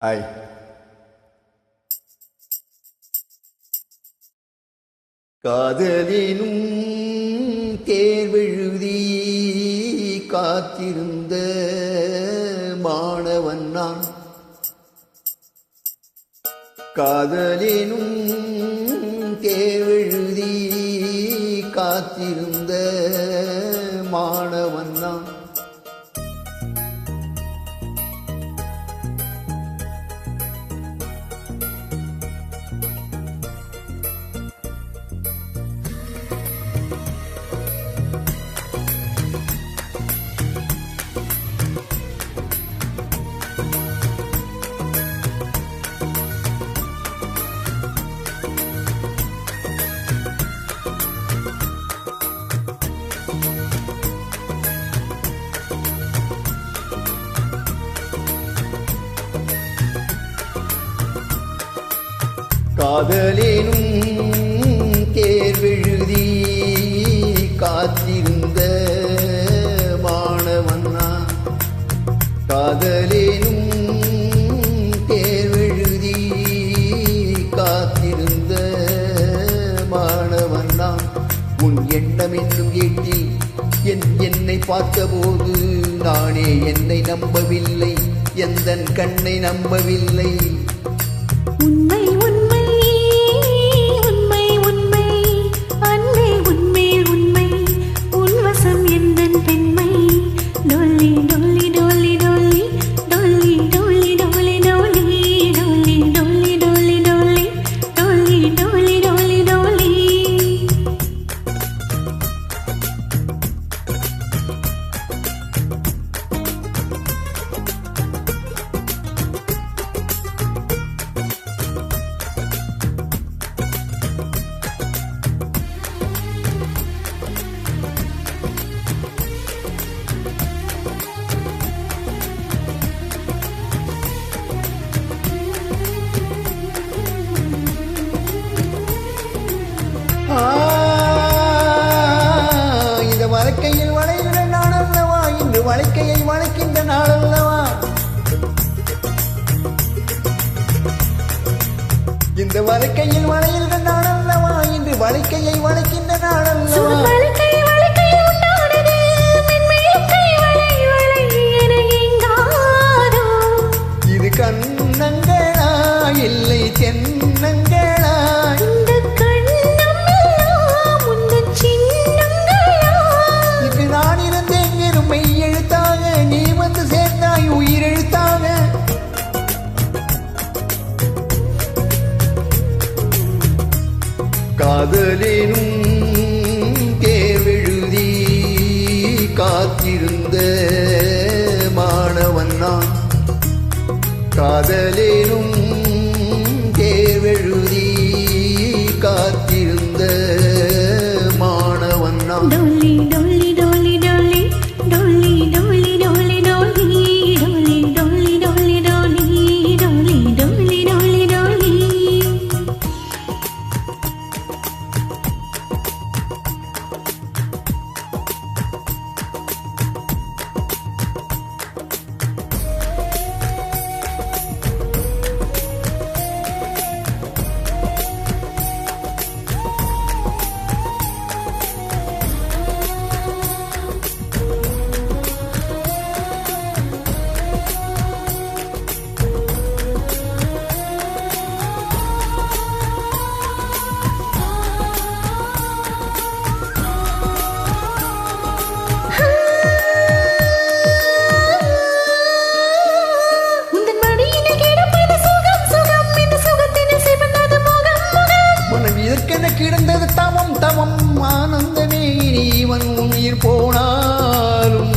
Hi. காதலினும் தேர்வெழுதி காத்திருந்த மாணவன் நான். காதலினும் தேர்வெழுதி காத்திருந்த மாணவன் நான். காதலினும் தேர்வெழுதி காத்திருந்த மாணவன் நான். காதலினும் தேர்வெழுதி காத்திருந்த மாணவன் நான். உன் எண்ணம் என்னும் ஏட்டில் என்னை பார்த்தபோது நானே என்னை நம்பவில்லை, எந்தன் கண்ணை நம்பவில்லை. உண்மை உண்மை உண்மை உண்மை அன்பே உண்மை உண்மை உன்வசம் எந்தன் பெண்மை. டொல்லி டொல்லி டொல்லி டொல்லி டொல்லி டொல்லி டொல்லி டொல்லி டொல்லி டொல்லி டொல்லி டொல்லி டொல்லி டொல்லி டொல்லி. இந்த வாழ்க்கையில் வளைகிற நாள் அல்லவா, இன்று வாழ்க்கையை வளைக்கின்ற நாள் அல்லவா. இந்த வாழ்க்கையில் வளைகிற நாள் அல்லவா, இன்று வாழ்க்கையை வளைக்கின்ற நாள் அல்லவா. இது கண்ணங்களா இல்லை தென்னங்களா? மெய்யெழுத்தாக நீ வந்து சேர்ந்தாய் உயிரெழுத்தாக. காதலினும் தேர்வெழுதி காத்திருந்த மாணவன் நான். காதலினும் தேர்வெழுதி காத்திருந்த மாணவன் நான். டொல்லி டொல்லி டொல்லி டொல்லி டொல்லி டொல்லி டொல்லி டொல்லி டொல்லி டொல்லி டொல்லி டொல்லி டொல்லி டொல்லி டொல்லி. கிடந்தது தவம் தவம் ஆனந்தமே, இவன் உயிர் போனாலும்